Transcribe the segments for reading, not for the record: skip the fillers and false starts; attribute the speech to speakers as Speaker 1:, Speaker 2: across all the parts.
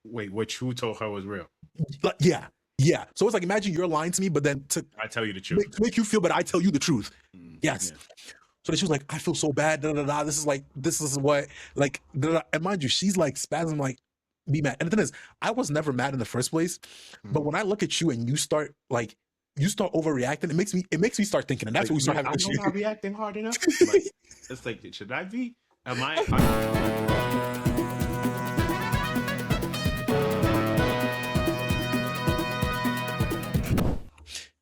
Speaker 1: Wait, what you told her was real?
Speaker 2: Like, yeah. So it's like, imagine you're lying to me, but then
Speaker 1: I tell you the truth.
Speaker 2: to make you feel better, I tell you the truth. Yes.
Speaker 1: Yeah.
Speaker 2: So then she was like, I feel so bad. Da, da, da. This is what, like, da, da, da. And mind you, she's like spasm, like, be mad. And the thing is, I was never mad in the first place. But when I look at you and you start overreacting, it makes me start thinking. And that's
Speaker 1: Like,
Speaker 2: when we start having
Speaker 1: I'm
Speaker 2: issues.
Speaker 1: not reacting hard enough. Like, it's like, should I be? Am I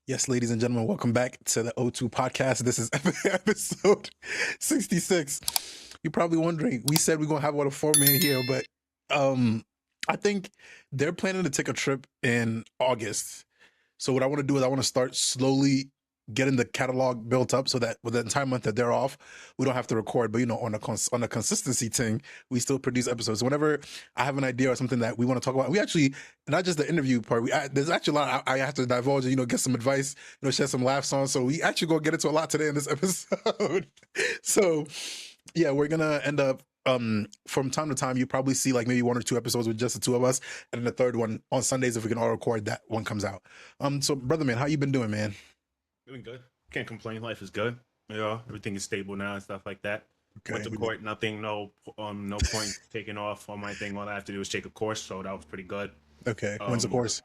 Speaker 2: Yes, ladies and gentlemen, welcome back to the O2 podcast. This is episode 66. You're probably wondering, we said we're going to have a 4-man here, but I think they're planning to take a trip in August. So what I want to do is I want to start slowly getting the catalog built up so that with the entire month that they're off, we don't have to record. But, on a consistency thing, we still produce episodes. So whenever I have an idea or something that we want to talk about, we actually, not just the interview part, there's actually a lot I have to divulge and, get some advice, share some laughs on. So we actually going to get into a lot today in this episode. So, yeah, we're going to end up, from time to time, you probably see like maybe 1 or 2 episodes with just the two of us, and then the third one on Sundays, if we can all record, that one comes out. So brother man, how you been doing, man?
Speaker 1: doing good? Can't complain. Life is good. Everything is stable now and stuff like that.
Speaker 2: Okay.
Speaker 1: Went to court, nothing, no point taking off on my thing. All I have to do is take a course, so that was pretty good.
Speaker 2: Okay. When's the course?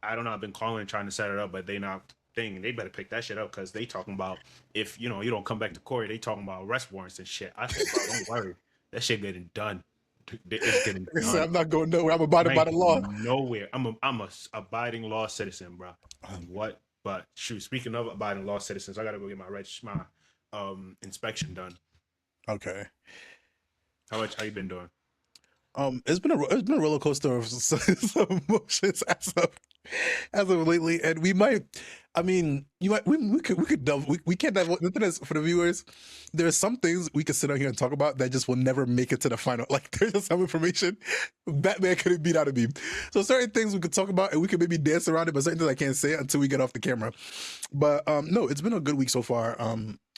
Speaker 1: I don't know. I've been calling and trying to set it up, but they not thing. They better pick that shit up because they talking about if you don't come back to court, they talking about arrest warrants and shit. I said, bro, don't worry, that shit getting done. It's getting done.
Speaker 2: I'm not going nowhere. I'm abiding by the law.
Speaker 1: Nowhere. I'm a abiding law citizen, bro. What? But shoot, speaking of abiding law citizens, I gotta go get my inspection done.
Speaker 2: Okay.
Speaker 1: How you been doing?
Speaker 2: It's been a roller coaster of some emotions as of lately, and we could delve. We can't delve. The thing is, for the viewers, there are some things we could sit out here and talk about that just will never make it to the final. Like, there's just some information Batman couldn't beat out of me. So certain things we could talk about and we could maybe dance around it, but certain things I can't say until we get off the camera. But no, it's been a good week so far.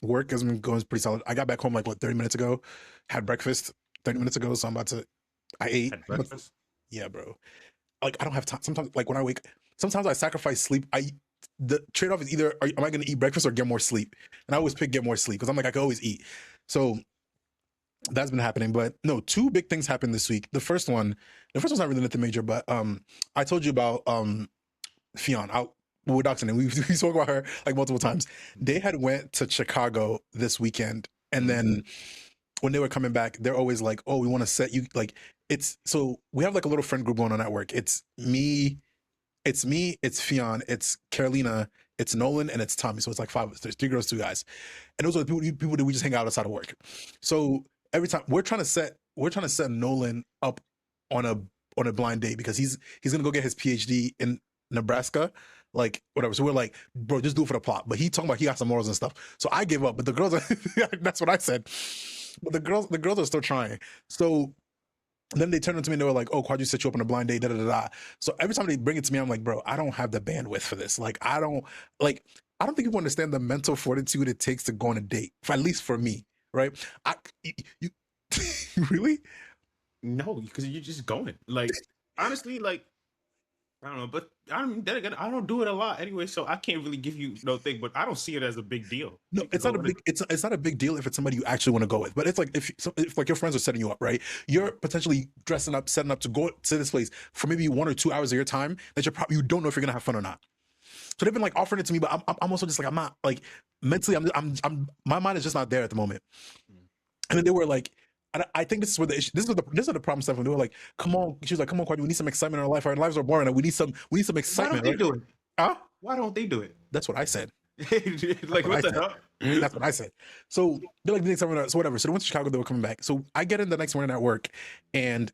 Speaker 2: Work has been going pretty solid. I got back home like 30 minutes ago, had breakfast 30 minutes ago, so I ate.
Speaker 1: Had breakfast?
Speaker 2: Yeah, bro. Like, I don't have time. Sometimes, like, when I wake, sometimes I sacrifice sleep. The trade-off is either am I going to eat breakfast or get more sleep? And I always pick get more sleep because I'm like, I can always eat. So that's been happening. But no, 2 big things happened this week. The first one's not really nothing major, but I told you about Fionn out with Doxon, and we spoke about her like multiple times. They had went to Chicago this weekend, and then when they were coming back, they're always like, oh, we want to set you, like, so we have like a little friend group going on at work. It's me, it's Fionn, it's Carolina, it's Nolan, and it's Tommy. So it's like 5 of us. There's 3 girls, 2 guys. And those are the people that we just hang out outside of work. So every time we're trying to set Nolan up on a blind date because he's gonna go get his PhD in Nebraska, like whatever. So we're like, bro, just do it for the plot. But he talking about he got some morals and stuff. So I gave up. But the girls are that's what I said. But the girls are still trying. So then they turned to me and they were like, oh, why'd you set you up on a blind date? Da, da, da, da. So every time they bring it to me, I'm like, bro, I don't have the bandwidth for this. Like, I don't think people understand the mental fortitude it takes to go on a date, at least for me, right? You really?
Speaker 1: No, because you're just going. Like, honestly, like, I don't know, but then again, I don't do it a lot anyway, so I can't really give you no thing. But I don't see it as a big deal.
Speaker 2: No, it's not a big. It's not a big deal if it's somebody you actually want to go with. But it's like if like your friends are setting you up, right? You're potentially setting up to go to this place for maybe 1 or 2 hours of your time that you don't know if you're gonna have fun or not. So they've been like offering it to me, but I'm also just like, I'm not, like, mentally, I'm my mind is just not there at the moment. And then they were like, I think this is where the issue. This is the problem, Steph. When they were like, "Come on," she was like, "Come on, Quad, we need some excitement in our life. Our lives are boring. We need some excitement."
Speaker 1: Why don't they do it?
Speaker 2: Huh?
Speaker 1: Why don't they do it?
Speaker 2: That's what I said.
Speaker 1: Like, what the hell?
Speaker 2: That's what I said. So they're like, "Next time, so whatever." So they went to Chicago. They were coming back. So I get in the next morning at work, and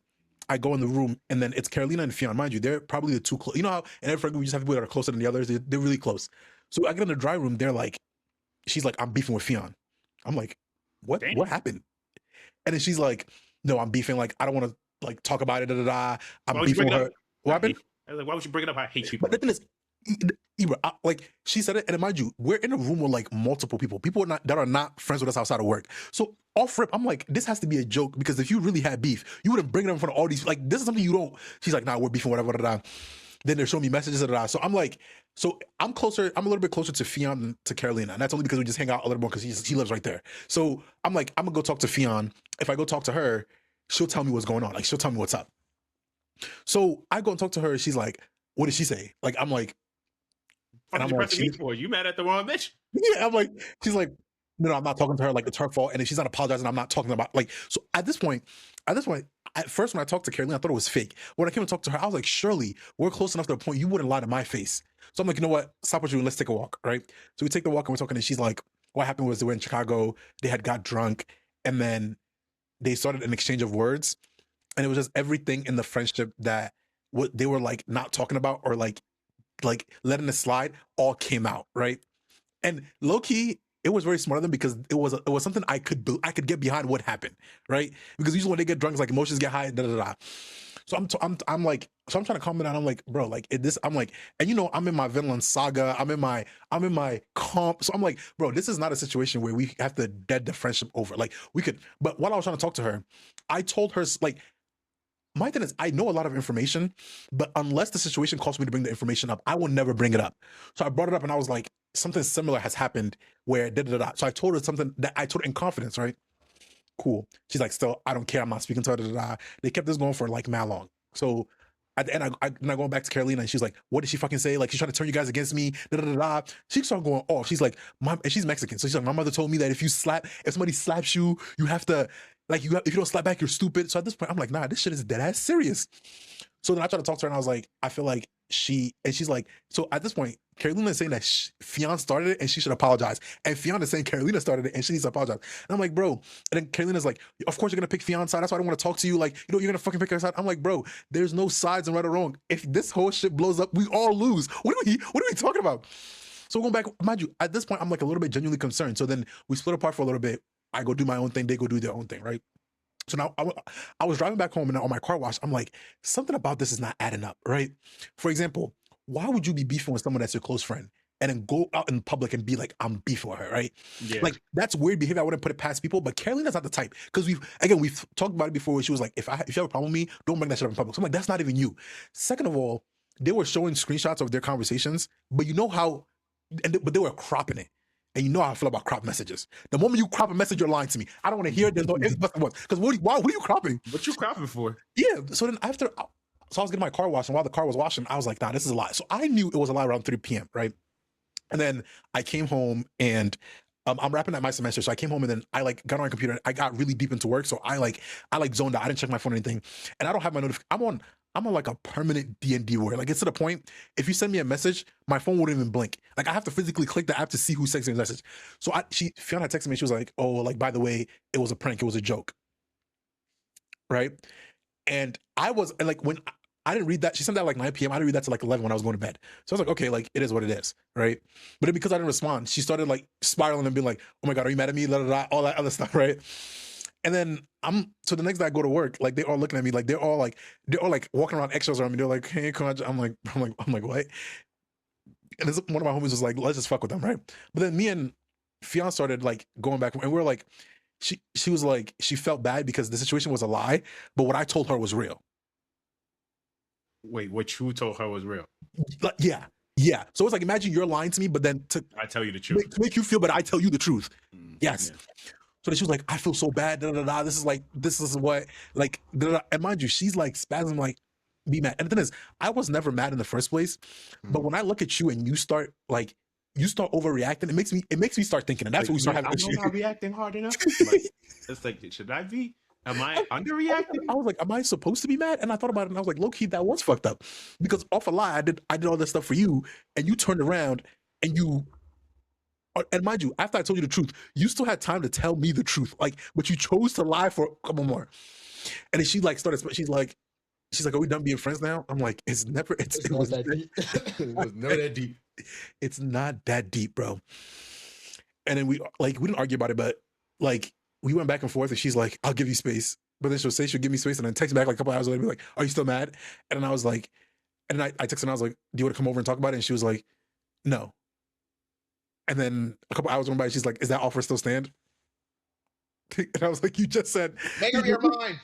Speaker 2: I go in the room, and then it's Carolina and Fionn. Mind you, they're probably the 2 close. You know how in every friend group we just have people that are closer than the others. They're really close. So I get in the dry room. They're like, she's like, "I'm beefing with Fionn." I'm like, "What?
Speaker 1: Damn.
Speaker 2: What happened?" And then she's like, "No, I'm beefing. Like, I don't want to like talk about it. Da da da. I'm beefing with her." What happened?
Speaker 1: I was like, why would you bring it up? I hate people.
Speaker 2: But the thing is, Ibra, like she said it, and mind you, we're in a room with like multiple people that are not friends with us outside of work. So off rip, I'm like, this has to be a joke because if you really had beef, you wouldn't bring it in front of all these. Like, this is something you don't. She's like, nah, we're beefing, whatever. Then they're showing me messages. So I'm like, so I'm closer. I'm a little bit closer to Fionn than to Carolina, and that's only because we just hang out a little more because she lives right there. So I'm like, I'm gonna go talk to Fionn. If I go talk to her, she'll tell me what's going on. Like, she'll tell me what's up. So I go and talk to her. She's like, what did she say? Like, I'm like,
Speaker 1: What
Speaker 2: and
Speaker 1: are
Speaker 2: I'm
Speaker 1: you
Speaker 2: like,
Speaker 1: pressing me for? You mad at the wrong bitch?
Speaker 2: yeah, I'm like, she's like, no, I'm not talking to her. Like, it's her fault. And then she's not apologizing. I'm not talking about, like, so at this point, at first when I talked to Carolina, I thought it was fake. When I came and talked to her, I was like, surely we're close enough to the point you wouldn't lie to my face. So I'm like, you know what? Stop what you're doing. Let's take a walk, right? So we take the walk and we're talking, and she's like, what happened was they were in Chicago, they had got drunk, and then they started an exchange of words. And it was just everything in the friendship that what they were like not talking about or like letting it slide all came out, right? And low key, it was very smart of them because it was something I could get behind what happened, right? Because usually when they get drunk, it's like emotions get high, da da da. So I'm like, so I'm trying to calm it down. I'm like, bro, like this, I'm like, and you know, I'm in my Vinland Saga, I'm in my comp. So I'm like, bro, this is not a situation where we have to dead the friendship over. Like we could, but while I was trying to talk to her, I told her like my thing is I know a lot of information, but unless the situation calls me to bring the information up, I will never bring it up. So I brought it up and I was like, something similar has happened where da da da. So I told her something that I told her in confidence, right? Cool. She's like, still, I don't care. I'm not speaking to her. Da, da, da. They kept this going for like mad long. So at the end, I'm going back to Carolina, and she's like, what did she fucking say? Like, she's trying to turn you guys against me. Da, da, da, da. She started going off. She's like, and she's Mexican. So she's like, my mother told me that if somebody slaps you, you have to, like, if you don't slap back, you're stupid. So at this point, I'm like, nah, this shit is dead ass serious. So then I tried to talk to her and I was like, I feel like she's like, so at this point, Carolina is saying that Fionn started it and she should apologize. And Fionn is saying Carolina started it and she needs to apologize. And I'm like, bro. And then Carolina's like, of course you're going to pick Fionn's side. That's why I don't want to talk to you. Like, you know, you're going to fucking pick her side. I'm like, bro, there's no sides and right or wrong. If this whole shit blows up, we all lose. What are we talking about? So going back, mind you, at this point, I'm like a little bit genuinely concerned. So then we split apart for a little bit. I go do my own thing. They go do their own thing, right? So now I was driving back home and on my car wash, I'm like, something about this is not adding up, right? For example, why would you be beefing with someone that's your close friend and then go out in public and be like, I'm beefing with her, right?
Speaker 1: Yeah.
Speaker 2: Like, that's weird behavior. I wouldn't put it past people, but Carolina's not the type. Because we've talked about it before where she was like, if you have a problem with me, don't bring that shit up in public. So I'm like, that's not even you. Second of all, they were showing screenshots of their conversations, but you know how, but they were cropping it. And you know how I feel about crop messages. The moment you crop a message, you're lying to me. I don't want to hear it. There's no ifs, buts, and whats. Because what are you cropping?
Speaker 1: What you cropping for?
Speaker 2: Yeah. So then so I was getting my car washed, and while the car was washing, I was like, nah, this is a lie. So I knew it was a lie around 3 p.m., right? And then I came home and I'm wrapping up my semester. So I came home and then I like got on my computer. I got really deep into work. So I zoned out. I didn't check my phone or anything. And I don't have my notification. I'm on like a permanent D&D warrior. Like, it's to the point, if you send me a message, my phone wouldn't even blink. Like, I have to physically click the app to see who sends me a message. So Fiona had texted me. She was like, oh, like, by the way, it was a prank. It was a joke. Right. And when I didn't read that, she sent that like 9 p.m. I didn't read that till like 11 when I was going to bed. So I was like, okay, like, it is what it is. Right. But then because I didn't respond, she started like spiraling and being like, oh my God, are you mad at me? La, la, la, all that other stuff. Right. And then so the next day I go to work, like, they're all looking at me, like they're all like walking around eggshells around me. They're like, hey, come on. I'm like, what? And this, one of my homies was like, let's just fuck with them, right? But then me and Fionn started like going back, and we were like, she was like, she felt bad because the situation was a lie, but what I told her was real.
Speaker 1: Wait, what you told her was real?
Speaker 2: Like, yeah. So it's like, imagine you're lying to me, but then
Speaker 1: I tell you the truth.
Speaker 2: To make you feel better, I tell you the truth. Yes.
Speaker 1: Yeah.
Speaker 2: So then she was like, I feel so bad. Da, da, da, da. This is what, like, da, da, da. And mind you, she's like spasm, like, be mad. And the thing is, I was never mad in the first place. But when I look at you and you start overreacting, it makes me start thinking. And that's
Speaker 1: like,
Speaker 2: when we start having
Speaker 1: issues. I'm not reacting hard enough. Like, it's like, should I be? Am I underreacting?
Speaker 2: I was like, am I supposed to be mad? And I thought about it and I was like, low key, that was fucked up. Because off a lie, I did all this stuff for you, and you turned around and mind you, after I told you the truth, you still had time to tell me the truth. Like, but you chose to lie for a couple more. And then she like started, she's like, are we done being friends now? I'm like, it was
Speaker 3: that deep.
Speaker 1: It was never that deep.
Speaker 2: It's not that deep, bro. And then we didn't argue about it, but like, we went back and forth, and she's like, I'll give you space. But then she'll say she'll give me space, and then text me back like a couple hours later and be like, are you still mad? And then I was like, And then I texted her and I was like, do you want to come over and talk about it? And she was like, no. And then a couple hours went by. She's like, is that offer still stand? And I was like, you just said,
Speaker 1: Make up your mind.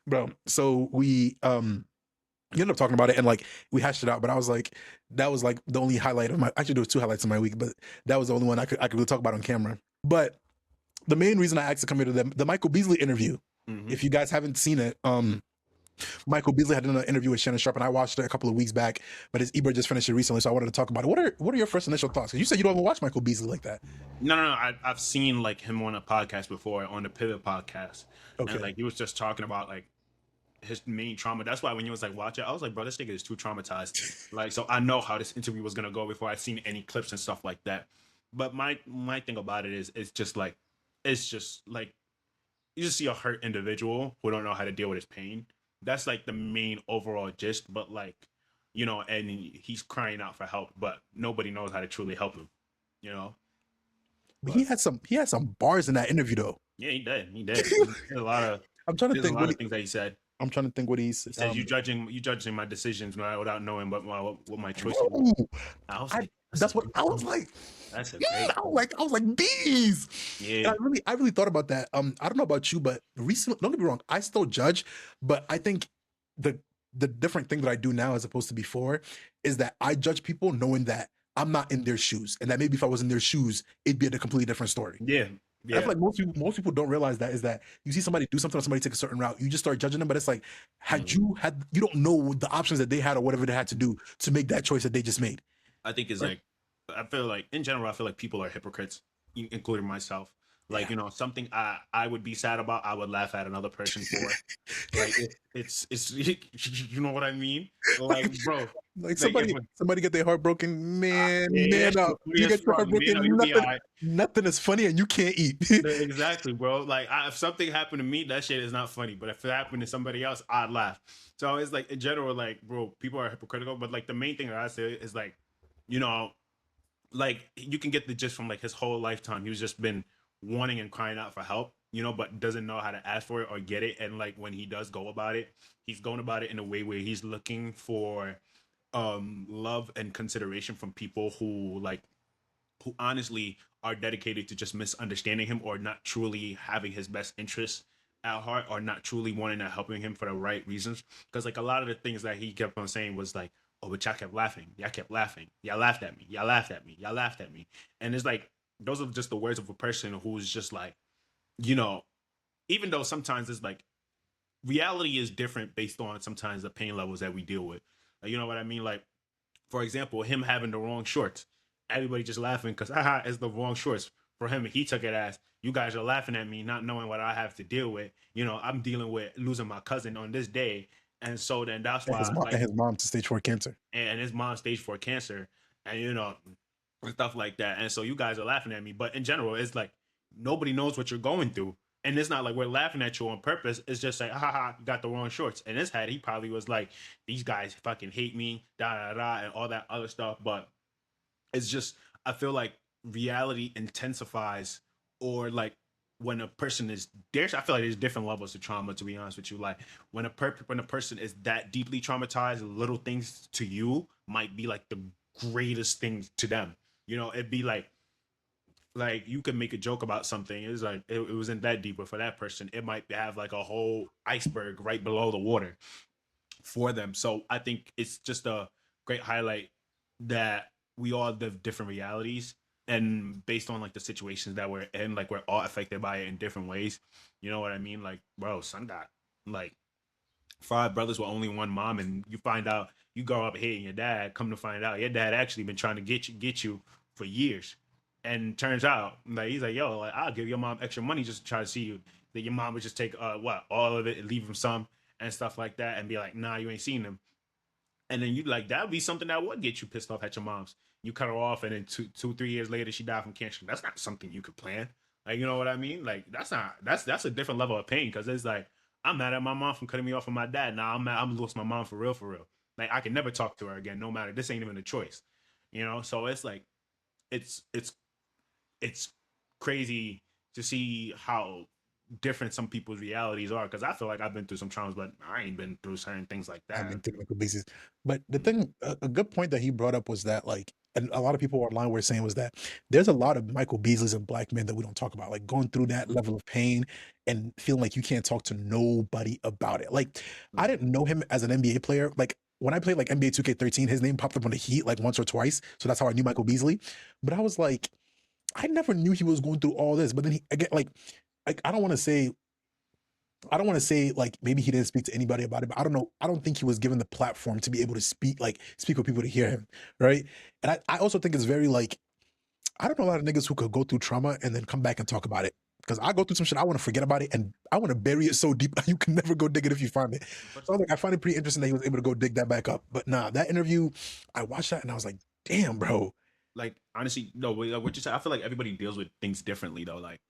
Speaker 2: bro. So we you ended up talking about it and like we hashed it out. But I was like, that was like the only highlight of my. Actually, there was 2 highlights of my week, but that was the only one I could really talk about on camera. But the main reason I asked to come here to the Michael Beasley interview.
Speaker 1: Mm-hmm.
Speaker 2: If you guys haven't seen it, Michael Beasley had done an interview with Shannon Sharp, and I watched it a couple of weeks back. But his Ebert just finished it recently, so I wanted to talk about it. What are your first initial thoughts? Because you said you don't even watch Michael Beasley like that.
Speaker 1: No. I've seen like him on a podcast before, on the Pivot podcast,
Speaker 2: Okay.
Speaker 1: and like he was just talking about like his main trauma. That's why when you was like watch it, I was like, bro, this nigga is too traumatized. Like, so I know how this interview was gonna go before I seen any clips and stuff like that. But my thing about it is, it's just like you just see a hurt individual who don't know how to deal with his pain. That's like the main overall gist. But like, you know, and he's crying out for help, but nobody knows how to truly help him. You know.
Speaker 2: But he had some bars in that interview though.
Speaker 1: Yeah, he did. He did. There's a lot of
Speaker 2: I'm trying to
Speaker 1: there's a
Speaker 2: think
Speaker 1: lot of things that he said.
Speaker 2: I'm trying to think what
Speaker 1: He said you judging my decisions without knowing what my choices were.
Speaker 2: Ooh,
Speaker 1: I was like,
Speaker 2: that's what I was like.
Speaker 1: That's a
Speaker 2: Yeah,
Speaker 1: great.
Speaker 2: I was like bees. And
Speaker 1: Yeah.
Speaker 2: I really thought about that. I don't know about you, but recently, don't get me wrong, I still judge, but I think the different thing that I do now as opposed to before is that I judge people knowing that I'm not in their shoes, and that maybe if I was in their shoes, it'd be a completely different story.
Speaker 1: Yeah.
Speaker 2: I feel like most people don't realize that is that you see somebody do something or somebody take a certain route, you just start judging them. But it's like, you don't know the options that they had or whatever they had to do to make that choice that they just made.
Speaker 1: I think it's
Speaker 2: Right.
Speaker 1: like, I feel like in general, I feel like people are hypocrites, including myself. Like,
Speaker 2: Yeah.
Speaker 1: you know, something I would be sad about, I would laugh at another person for. Like it's you know what I mean? Like, bro,
Speaker 2: Like
Speaker 1: like if
Speaker 2: somebody get their heart broken, man
Speaker 1: yeah,
Speaker 2: up. You get your heart
Speaker 1: you know,
Speaker 2: broken,
Speaker 1: you'll be all right.
Speaker 2: nothing is funny and you can't eat.
Speaker 1: Exactly, bro. Like, if something happened to me, that shit is not funny. But if it happened to somebody else, I'd laugh. So it's like in general, like, bro, people are hypocritical. But like the main thing that I say is like, you know, like you can get the gist from like his whole lifetime. He's just been wanting and crying out for help, you know, but doesn't know how to ask for it or get it. And like when he does go about it, he's going about it in a way where he's looking for love and consideration from people who honestly are dedicated to just misunderstanding him or not truly having his best interests at heart or not truly wanting to helping him for the right reasons. Because like a lot of the things that he kept on saying was like, oh, but y'all kept laughing. Y'all kept laughing. Y'all laughed at me. Y'all laughed at me. Y'all laughed at me. And it's like, those are just the words of a person who's just like, you know, even though sometimes it's like reality is different based on sometimes the pain levels that we deal with. Like, you know what I mean? Like, for example, him having the wrong shorts. Everybody just laughing because haha, it's the wrong shorts. For him, he took it as you guys are laughing at me, not knowing what I have to deal with. You know, I'm dealing with losing my cousin on this day, and so then that's
Speaker 2: And
Speaker 1: why like
Speaker 2: his mom to stage 4 cancer.
Speaker 1: and his mom stage 4 cancer, and you know, stuff like that. And so you guys are laughing at me, but in general, it's like nobody knows what you're going through. And it's not like we're laughing at you on purpose. It's just like, haha, you got the wrong shorts. In his head, he probably was like, these guys fucking hate me, da da da, and all that other stuff. But it's just, I feel like reality intensifies, or like when a person is I feel like there's different levels of trauma, to be honest with you. Like when when a person is that deeply traumatized, little things to you might be like the greatest things to them. You know, it'd be like you could make a joke about something. It's like it wasn't that deep, but for that person, it might have like a whole iceberg right below the water for them. So I think it's just a great highlight that we all live different realities, and based on like the situations that we're in, like we're all affected by it in different ways. You know what I mean? Like, bro, son got like 5 brothers with only one mom, and you find out you grow up hating your dad. Come to find out, your dad actually been trying to get you for years. And turns out, like he's like, yo, like I'll give your mom extra money just to try to see you. That your mom would just take what all of it and leave him some and stuff like that, and be like, nah, you ain't seen him. And then you like that would be something that would get you pissed off at your mom's. You cut her off, and then 3 years later she died from cancer. That's not something you could plan. Like, you know what I mean? Like that's a different level of pain, because it's like I'm mad at my mom for cutting me off from my dad. Now I'm mad, I'm lost my mom for real, for real. Like I can never talk to her again, no matter. This ain't even a choice, you know. So it's like it's it's crazy to see how different some people's realities are. Because I feel like I've been through some traumas, but I ain't been through certain things like
Speaker 2: I've
Speaker 1: that.
Speaker 2: been through Michael Beasley's. But the thing, a good point that he brought up was that, like, and a lot of people online were saying was that there's a lot of Michael Beasleys and black men that we don't talk about, like going through that level of pain and feeling like you can't talk to nobody about it. Like, I
Speaker 1: Mhm.
Speaker 2: didn't know him as an NBA player. Like, when I played like NBA 2K13, his name popped up on the Heat like once or twice. So that's how I knew Michael Beasley. But I was like, I never knew he was going through all this. But then he, again, like I don't want to say, like maybe he didn't speak to anybody about it, but I don't know. I don't think he was given the platform to be able to speak with people to hear him, right? And I also think it's very like, I don't know a lot of niggas who could go through trauma and then come back and talk about it. Because I go through some shit, I want to forget about it, and I want to bury it so deep you can never go dig it if you find it.
Speaker 1: But
Speaker 2: So I was like, I find it pretty interesting that he was able to go dig that back up. But nah, that interview, I watched that and I was like, damn, bro.
Speaker 1: like honestly, no, like what you said, I feel like everybody deals with things differently though. Like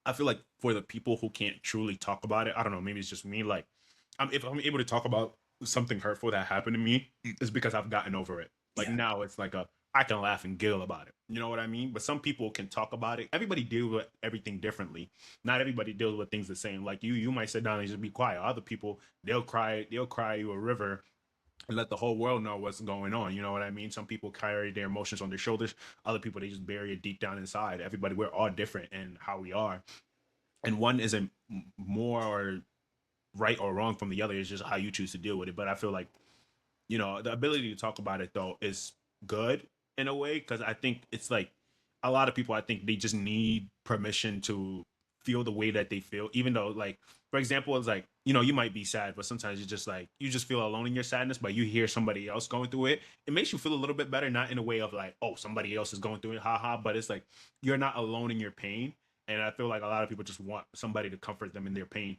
Speaker 1: I feel like for the people who can't truly talk about it, I don't know, maybe it's just me. Like if I'm able to talk about something hurtful that happened to me, it's because I've gotten over it. Like
Speaker 2: Yeah,
Speaker 1: now it's like a I can laugh and giggle about it. You know what I mean? But some people can talk about it. Everybody deals with everything differently. Not everybody deals with things the same. Like you might sit down and just be quiet. Other people, they'll cry you a river and let the whole world know what's going on. You know what I mean? Some people carry their emotions on their shoulders. Other people, they just bury it deep down inside. Everybody, we're all different in how we are. And one isn't more or right or wrong from the other. It's just how you choose to deal with it. But I feel like, the ability to talk about it though is good in a way. Cause I think it's like a lot of people, I think they just need permission to feel the way that they feel, even though like, for example, it's like, you might be sad, but sometimes it's just like, you just feel alone in your sadness, but you hear somebody else going through it. It makes you feel a little bit better, not in a way of like, oh, somebody else is going through it, haha. But it's like, you're not alone in your pain. And I feel like a lot of people just want somebody to comfort them in their pain.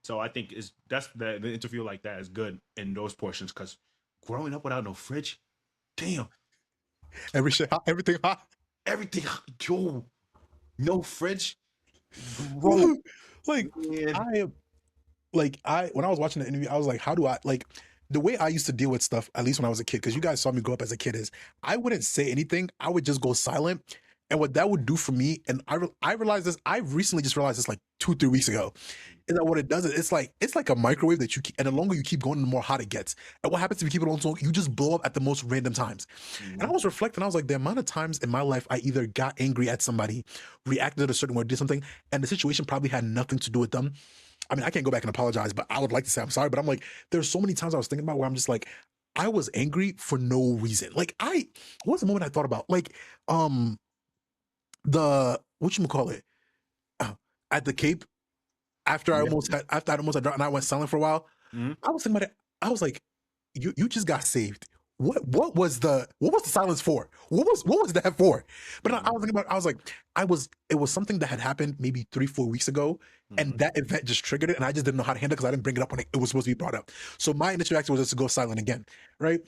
Speaker 1: So I think is that's the interview like that is good in those portions because growing up without no fridge, damn,
Speaker 2: every shit, everything hot.
Speaker 1: everything, yo, no fridge, bro,
Speaker 2: Like
Speaker 1: man.
Speaker 2: I I when I was watching the interview, I was like, how do I like the way I used to deal with stuff, at least when I was a kid, because you guys saw me grow up as a kid, is I wouldn't say anything. I would just go silent. And what that would do for me, and I realized this, I recently just realized this like 2, 3 weeks ago, is that what it does is it's like a microwave that you keep, and the longer you keep going, the more hot it gets. And what happens if you keep it on so long, you just blow up at the most random times. And I
Speaker 1: Mhm.
Speaker 2: was reflecting, I was like, the amount of times in my life I either got angry at somebody, reacted a certain way, did something, and the situation probably had nothing to do with them. I mean, I can't go back and apologize, but I would like to say I'm sorry. But I'm like, there's so many times I was thinking about where I'm just like, I was angry for no reason. Like, what was the moment I thought about? Like, um, the what you call it uh, at the Cape
Speaker 1: Yeah.
Speaker 2: after I almost had dropped and I went silent for a while.
Speaker 1: Mhm.
Speaker 2: I was thinking about it. I was like, you just got saved. What was the silence for? What was that for? But I
Speaker 1: Mhm.
Speaker 2: was thinking about, I was like, it was something that had happened maybe 3, 4 weeks ago, and
Speaker 1: Mhm.
Speaker 2: that event just triggered it, and I just didn't know how to handle it because I didn't bring it up when it was supposed to be brought up. So my initial action was just to go silent again, right?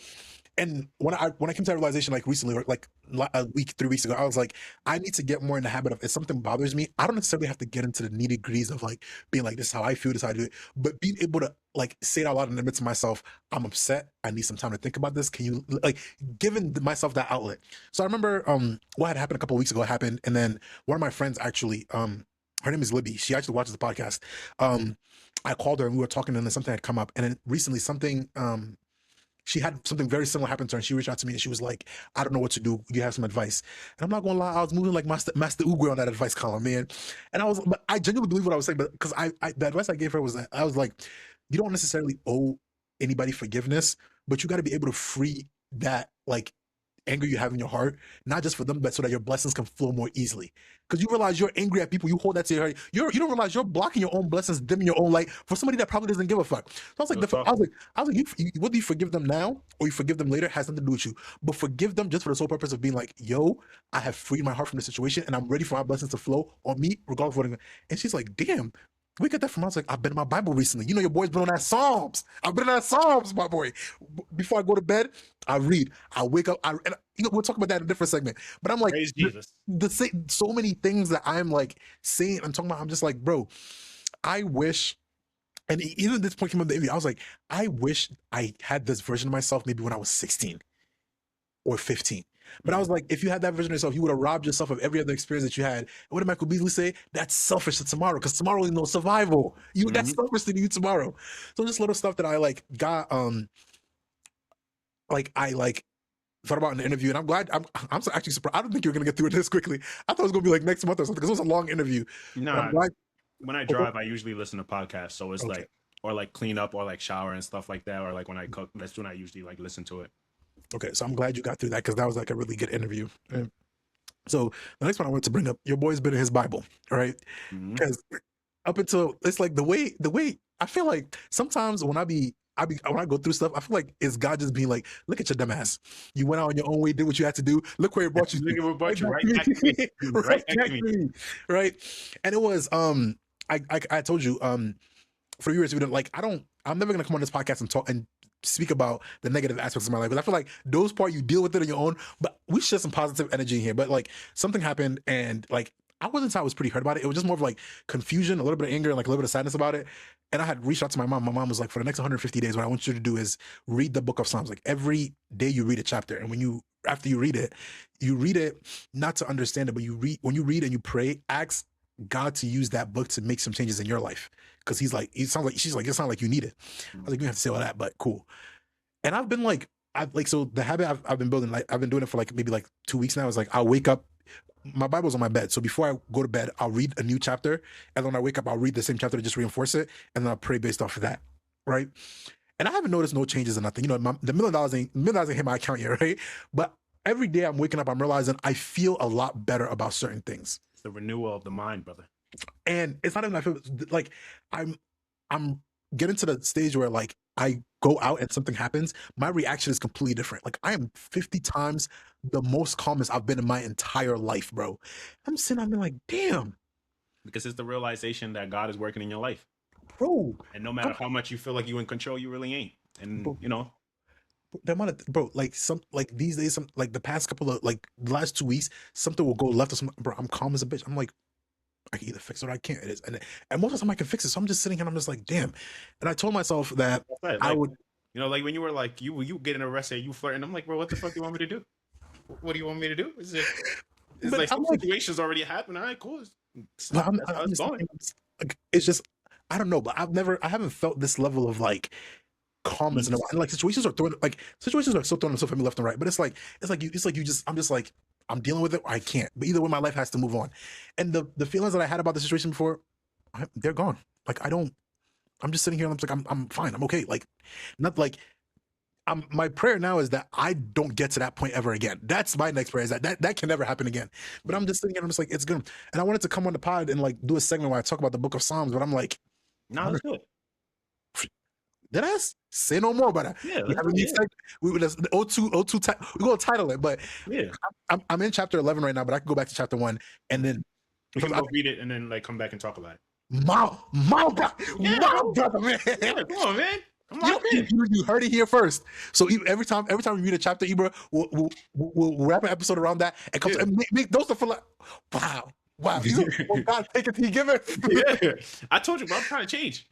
Speaker 2: And when I came to that realization like recently, or like a week, 3 weeks ago, I was like, I need to get more in the habit of if something bothers me, I don't necessarily have to get into the nitty gritties of like being like, this is how I feel, this is how I do it, but being able to like say it out loud and admit to myself, I'm upset. I need some time to think about this. Can you like giving myself that outlet? So I remember what had happened a couple of weeks ago happened, and then one of my friends actually, her name is Libby. She actually watches the podcast. I called her and we were talking, and then something had come up, and then recently something she had something very similar happen to her, and she reached out to me and she was like, I don't know what to do. You have some advice? And I'm not gonna lie, I was moving like Master Uguay on that advice column, man. And but I genuinely believe what I was saying, but because the advice I gave her was that I was like, you don't necessarily owe anybody forgiveness, but you got to be able to free that like anger you have in your heart, not just for them, but so that your blessings can flow more easily. Because you realize you're angry at people, you hold that to your heart. You don't realize you're blocking your own blessings, dimming your own light for somebody that probably doesn't give a fuck. So I was like,
Speaker 1: Real talk.
Speaker 2: whether you forgive them now or you forgive them later has nothing to do with you. But forgive them just for the sole purpose of being like, yo, I have freed my heart from the situation and I'm ready for my blessings to flow on me, regardless of what. And she's like, damn, we get that from. I was like, I've been in my Bible recently. You know, your boy's been on that Psalms. I've been in that Psalms, my boy. Before I go to bed, I read. I wake up. We'll talk about that in a different segment. But I'm like,
Speaker 1: Praise Jesus.
Speaker 2: so many things that I'm like saying. I'm talking about. I'm just like, bro. I wish. And even this point came up in the interview. I was like, I wish I had this version of myself maybe when I was 16 or 15. But I was like, if you had that version of yourself, you would have robbed yourself of every other experience that you had. And what did Michael Beasley say? That's selfish to tomorrow, because tomorrow is no survival. That's
Speaker 1: Mm-hmm.
Speaker 2: selfish to you tomorrow. So just little stuff that I like got like I like thought about in the interview, and I'm glad. I'm actually surprised. I don't think you're gonna get through it this quickly. I thought it was gonna be like next month or something, because it was a long interview. But I'm
Speaker 1: Nah,
Speaker 2: glad.
Speaker 1: when I
Speaker 2: Oh,
Speaker 1: drive, I usually listen to podcasts. So it's
Speaker 2: okay,
Speaker 1: like, or like clean up, or like shower and stuff like that, or like when I cook. That's when I usually like listen to it.
Speaker 2: okay. So I'm glad you got through that, because that was like a really good interview. And so the next one I wanted to bring up, your boy's been in his Bible, all right?
Speaker 1: Mm-hmm.
Speaker 2: Because up until it's like the way I feel like sometimes when when I go through stuff, I feel like it's God just being like, look at your dumb ass. You went out on your own way, did what you had to do. Look where it brought you
Speaker 1: Look
Speaker 2: to.
Speaker 1: at what
Speaker 2: Right
Speaker 1: brought you
Speaker 2: back
Speaker 1: right
Speaker 2: to
Speaker 1: back to me.
Speaker 2: me.
Speaker 1: Right
Speaker 2: Right
Speaker 1: back
Speaker 2: back
Speaker 1: to me.
Speaker 2: to me. Right. And it was I told you for years we didn't like I'm never gonna come on this podcast and talk and speak about the negative aspects of my life, because I feel like those part you deal with it on your own, but we share some positive energy in here. But like something happened, and like I was pretty hurt about it. It was just more of like confusion, a little bit of anger, and like a little bit of sadness about it. And I had reached out to my mom. My mom was like, for the next 150 days, what I want you to do is read the book of Psalms. Like every day you read a chapter. And after you read it not to understand it, but when you read and you pray, ask God to use that book to make some changes in your life. Cause she's like, it sounds like you need it. I was like, you have to say all that, but cool. And I've been like, so the habit I've been building, like I've been doing it for like maybe like 2 weeks now. Is like, I'll wake up, my Bible's on my bed. So before I go to bed, I'll read a new chapter. And then when I wake up, I'll read the same chapter to just reinforce it. And then I'll pray based off of that. Right. And I haven't noticed no changes or nothing. The $1 million ain't hit my account yet, right? But every day I'm waking up, I'm realizing I feel a lot better about certain things.
Speaker 1: It's the renewal of the mind, brother.
Speaker 2: And it's not even I feel like I'm I'm getting to the stage where like I go out and something happens, my reaction is completely different. Like I am 50 times the most calmest I've been in my entire life, bro. I'm like, damn,
Speaker 1: Because it's the realization that God is working in your life.
Speaker 2: bro.
Speaker 1: And no matter how much you feel like you in control, you really ain't. And
Speaker 2: Bro,
Speaker 1: you know,
Speaker 2: the amount of bro, like these days, some like the past couple of like the last 2 weeks, something will go left or something. Bro, I'm calm as a bitch. I'm like, I can either fix it or I can't. It is, and most of the time I can fix it. So I'm just sitting here and I'm just like, damn. And I told myself that
Speaker 1: that's right.
Speaker 2: I
Speaker 1: Like,
Speaker 2: would.
Speaker 1: like when you were like you getting arrested, you flirting. I'm like, bro, what the fuck do you want me to do? What do you want me to do? It's
Speaker 2: But
Speaker 1: like
Speaker 2: I'm
Speaker 1: some
Speaker 2: like,
Speaker 1: situations already happened. All right, cool.
Speaker 2: but
Speaker 1: That's how
Speaker 2: I'm
Speaker 1: it's
Speaker 2: just
Speaker 1: going.
Speaker 2: like, it's just, I don't know. But I haven't felt this level of like calmness in a while.
Speaker 1: Peace.
Speaker 2: And like situations are still throwing themselves at me left and right. But it's like you just, I'm just like, I'm dealing with it or I can't. But either way, my life has to move on. And the feelings that I had about the situation before, they're gone. Like I don't. I'm just sitting here and I'm like, I'm fine. I'm okay. Like, not like my prayer now is that I don't get to that point ever again. That's my next prayer, is that can never happen again. But I'm just sitting here and I'm just like, it's good. And I wanted to come on the pod and like do a segment where I talk about the book of Psalms, but I'm like,
Speaker 1: No, let's do it.
Speaker 2: did I say no more about that?
Speaker 1: Yeah,
Speaker 2: We
Speaker 1: let's
Speaker 2: have
Speaker 1: do
Speaker 2: a new
Speaker 1: it.
Speaker 2: segment. The O2, we're going to title it, but
Speaker 1: Yeah.
Speaker 2: I'm in chapter 11 right now, but I can go back to chapter 1 and then
Speaker 1: We
Speaker 2: because
Speaker 1: can both read it and then like come back and talk about it.
Speaker 2: my brother, man.
Speaker 1: Yeah, come on, man. Come
Speaker 2: You,
Speaker 1: on in.
Speaker 2: you heard it here first. So every time we read a chapter, Ibra, we'll wrap an episode around that and come
Speaker 1: Yeah.
Speaker 2: and make those to feel like, wow. God take it, he give it.
Speaker 1: Yeah. I told you, bro, I'm trying to change.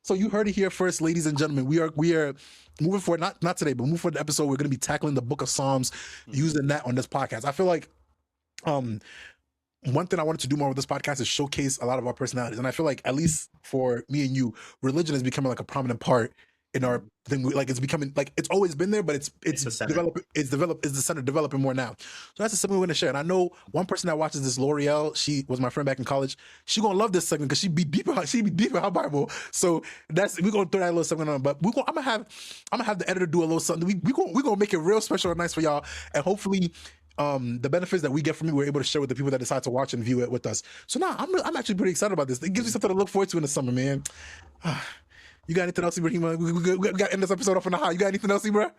Speaker 2: So you heard it here first, ladies and gentlemen. We are moving forward, not today, but moving forward the episode. We're going to be tackling the Book of Psalms, using that on this podcast. I feel like, one thing I wanted to do more with this podcast is showcase a lot of our personalities. And I feel like, at least for me and you, religion is becoming like a prominent part in our thing. Like it's becoming like, it's always been there, but it's
Speaker 1: the center.
Speaker 2: it's the center developing more now. So that's something we're going to share. And I know one person that watches this, L'Oreal, she was my friend back in college. She going to love this segment because she be deep in her Bible. So we're going to throw that little segment on, but I'm going to have the editor do a little something. We're going to make it real special and nice for y'all. And hopefully, the benefits that we get from it, we're able to share with the people that decide to watch and view it with us. So now I'm actually pretty excited about this. It gives you something to look forward to in the summer, man. You got anything else, Ibrahim? We got to end this episode off on the high. You got anything else, Ibra?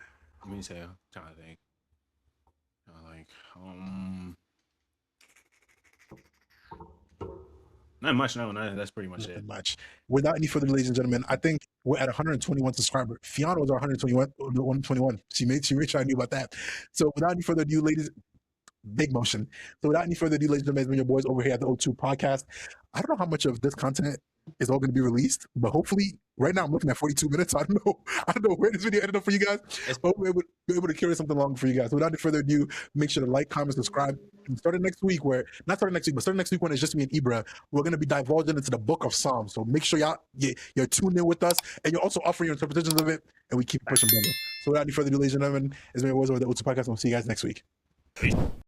Speaker 1: Let me say, I'm trying to think. Like, not much. No, that's pretty much it.
Speaker 2: Much. Without any further, ladies and gentlemen, I think we're at 121 subscribers. Fiona was our 121. She made sure I knew about that. So without any further ado, ladies, Big motion. So without any further ado, ladies and gentlemen, it's been your boys over here at the O2 podcast. I don't know how much of this content is all going to be released, but hopefully, right now I'm looking at 42 minutes. So I don't know where this video ended up for you guys. But we're able to carry something along for you guys. So without any further ado, make sure to like, comment, subscribe. And starting next week, when it's just me and Ibra, we're going to be divulging into the book of Psalms. So make sure you're tuned in with us, and you're also offering your interpretations of it, and we keep pushing, brother. So without any further ado, ladies and gentlemen, it's been your boys over the O2 podcast, and we'll see you guys next week.